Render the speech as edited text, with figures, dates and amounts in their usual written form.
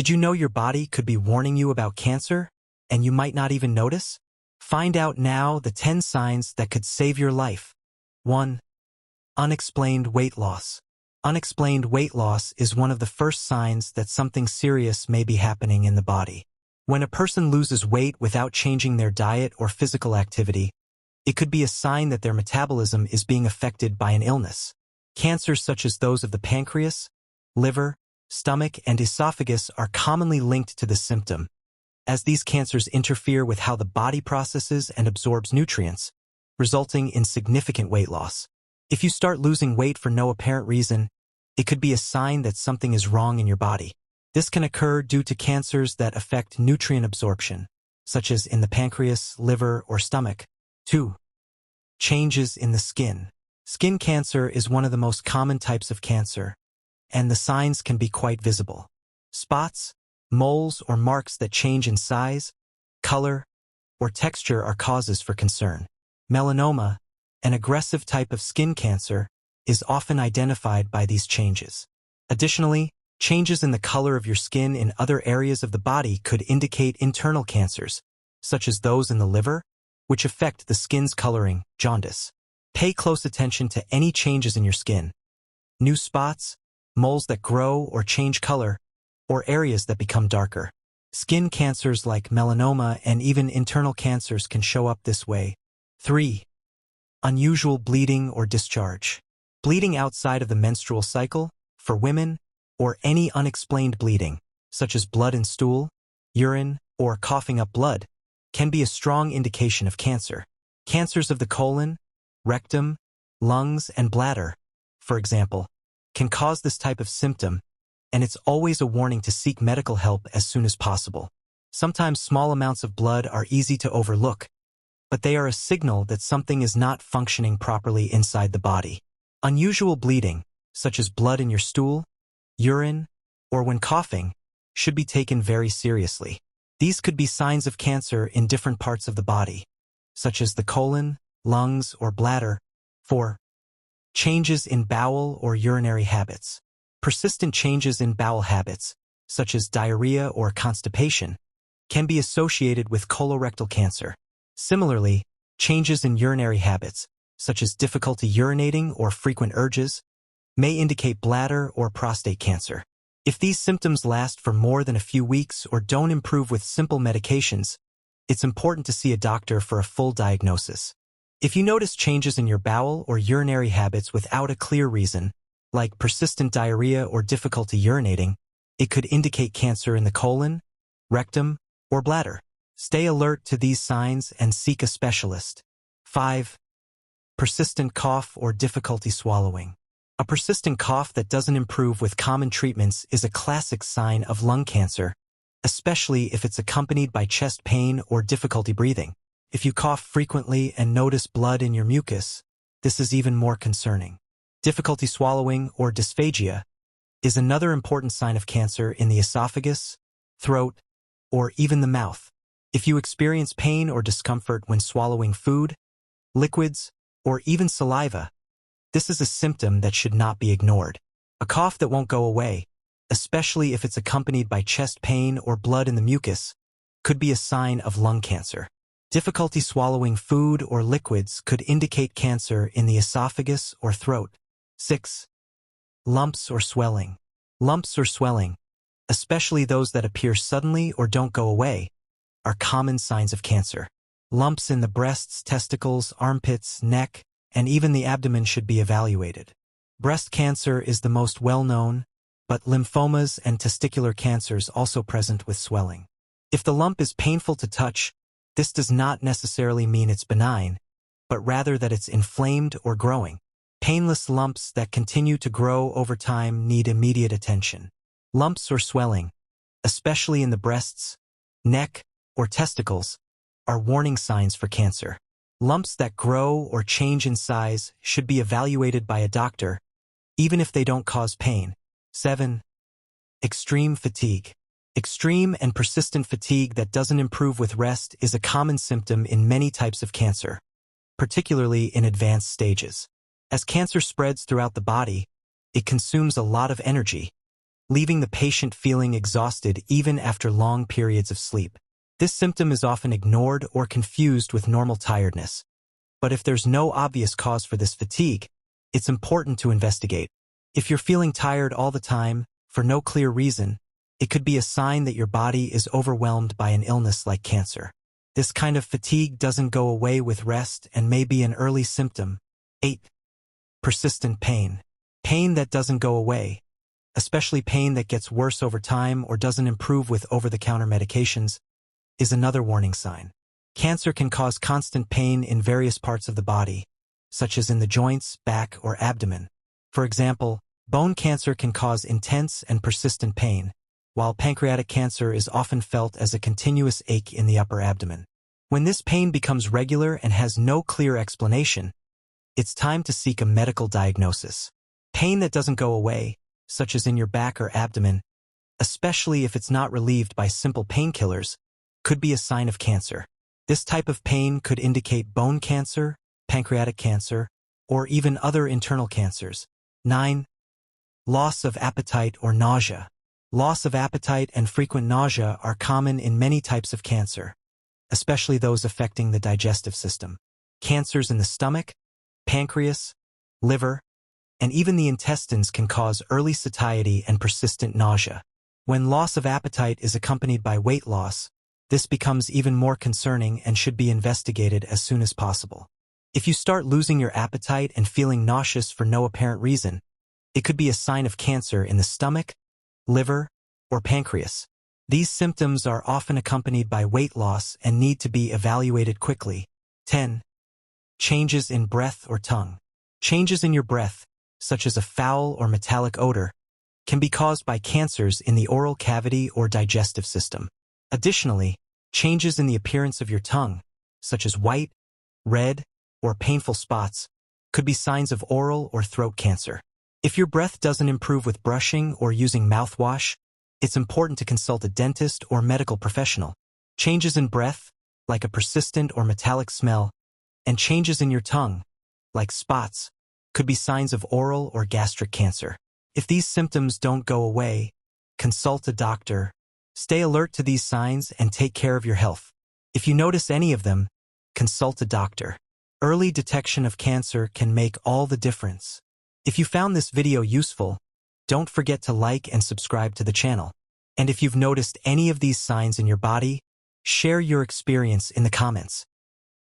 Did you know your body could be warning you about cancer, and you might not even notice? Find out now the 10 signs that could save your life. 1. Unexplained weight loss. Unexplained weight loss is one of the first signs that something serious may be happening in the body. When a person loses weight without changing their diet or physical activity, it could be a sign that their metabolism is being affected by an illness. Cancers such as those of the pancreas, liver, stomach, and esophagus are commonly linked to this symptom, as these cancers interfere with how the body processes and absorbs nutrients, resulting in significant weight loss. If you start losing weight for no apparent reason, it could be a sign that something is wrong in your body. This can occur due to cancers that affect nutrient absorption, such as in the pancreas, liver, or stomach. 2. Changes in the skin. Skin cancer is one of the most common types of cancer, and the signs can be quite visible. Spots, moles, or marks that change in size, color, or texture are causes for concern. Melanoma, an aggressive type of skin cancer, is often identified by these changes. Additionally, changes in the color of your skin in other areas of the body could indicate internal cancers, such as those in the liver, which affect the skin's coloring, jaundice. Pay close attention to any changes in your skin. New spots, moles that grow or change color, or areas that become darker. Skin cancers like melanoma and even internal cancers can show up this way. 3. Unusual bleeding or discharge. Bleeding outside of the menstrual cycle, for women, or any unexplained bleeding, such as blood in stool, urine, or coughing up blood, can be a strong indication of cancer. Cancers of the colon, rectum, lungs, and bladder, for example, can cause this type of symptom, and it's always a warning to seek medical help as soon as possible. Sometimes small amounts of blood are easy to overlook, but they are a signal that something is not functioning properly inside the body. Unusual bleeding, such as blood in your stool, urine, or when coughing, should be taken very seriously. These could be signs of cancer in different parts of the body, such as the colon, lungs, or bladder. 4. Changes in bowel or urinary habits. Persistent changes in bowel habits, such as diarrhea or constipation, can be associated with colorectal cancer. Similarly, changes in urinary habits, such as difficulty urinating or frequent urges, may indicate bladder or prostate cancer. If these symptoms last for more than a few weeks or don't improve with simple medications, it's important to see a doctor for a full diagnosis. If you notice changes in your bowel or urinary habits without a clear reason, like persistent diarrhea or difficulty urinating, it could indicate cancer in the colon, rectum, or bladder. Stay alert to these signs and seek a specialist. 5. Persistent cough or difficulty swallowing. A persistent cough that doesn't improve with common treatments is a classic sign of lung cancer, especially if it's accompanied by chest pain or difficulty breathing. If you cough frequently and notice blood in your mucus, this is even more concerning. Difficulty swallowing or dysphagia is another important sign of cancer in the esophagus, throat, or even the mouth. If you experience pain or discomfort when swallowing food, liquids, or even saliva, this is a symptom that should not be ignored. A cough that won't go away, especially if it's accompanied by chest pain or blood in the mucus, could be a sign of lung cancer. Difficulty swallowing food or liquids could indicate cancer in the esophagus or throat. 6. Lumps or swelling. Lumps or swelling, especially those that appear suddenly or don't go away, are common signs of cancer. Lumps in the breasts, testicles, armpits, neck, and even the abdomen should be evaluated. Breast cancer is the most well-known, but lymphomas and testicular cancers also present with swelling. If the lump is painful to touch, this does not necessarily mean it's benign, but rather that it's inflamed or growing. Painless lumps that continue to grow over time need immediate attention. Lumps or swelling, especially in the breasts, neck, or testicles, are warning signs for cancer. Lumps that grow or change in size should be evaluated by a doctor, even if they don't cause pain. 7. Extreme fatigue. Extreme and persistent fatigue that doesn't improve with rest is a common symptom in many types of cancer, particularly in advanced stages. As cancer spreads throughout the body, it consumes a lot of energy, leaving the patient feeling exhausted even after long periods of sleep. This symptom is often ignored or confused with normal tiredness. But if there's no obvious cause for this fatigue, it's important to investigate. If you're feeling tired all the time, for no clear reason, it could be a sign that your body is overwhelmed by an illness like cancer. This kind of fatigue doesn't go away with rest and may be an early symptom. 8. Persistent pain. Pain that doesn't go away, especially pain that gets worse over time or doesn't improve with over-the-counter medications, is another warning sign. Cancer can cause constant pain in various parts of the body, such as in the joints, back, or abdomen. For example, bone cancer can cause intense and persistent pain, while pancreatic cancer is often felt as a continuous ache in the upper abdomen. When this pain becomes regular and has no clear explanation, it's time to seek a medical diagnosis. Pain that doesn't go away, such as in your back or abdomen, especially if it's not relieved by simple painkillers, could be a sign of cancer. This type of pain could indicate bone cancer, pancreatic cancer, or even other internal cancers. 9. Loss of appetite or nausea. Loss of appetite and frequent nausea are common in many types of cancer, especially those affecting the digestive system. Cancers in the stomach, pancreas, liver, and even the intestines can cause early satiety and persistent nausea. When loss of appetite is accompanied by weight loss, this becomes even more concerning and should be investigated as soon as possible. If you start losing your appetite and feeling nauseous for no apparent reason, it could be a sign of cancer in the stomach, liver, or pancreas. These symptoms are often accompanied by weight loss and need to be evaluated quickly. 10. Changes in breath or tongue. Changes in your breath, such as a foul or metallic odor, can be caused by cancers in the oral cavity or digestive system. Additionally, changes in the appearance of your tongue, such as white, red, or painful spots, could be signs of oral or throat cancer. If your breath doesn't improve with brushing or using mouthwash, it's important to consult a dentist or medical professional. Changes in breath, like a persistent or metallic smell, and changes in your tongue, like spots, could be signs of oral or gastric cancer. If these symptoms don't go away, consult a doctor. Stay alert to these signs and take care of your health. If you notice any of them, consult a doctor. Early detection of cancer can make all the difference. If you found this video useful, don't forget to like and subscribe to the channel. And if you've noticed any of these signs in your body, share your experience in the comments.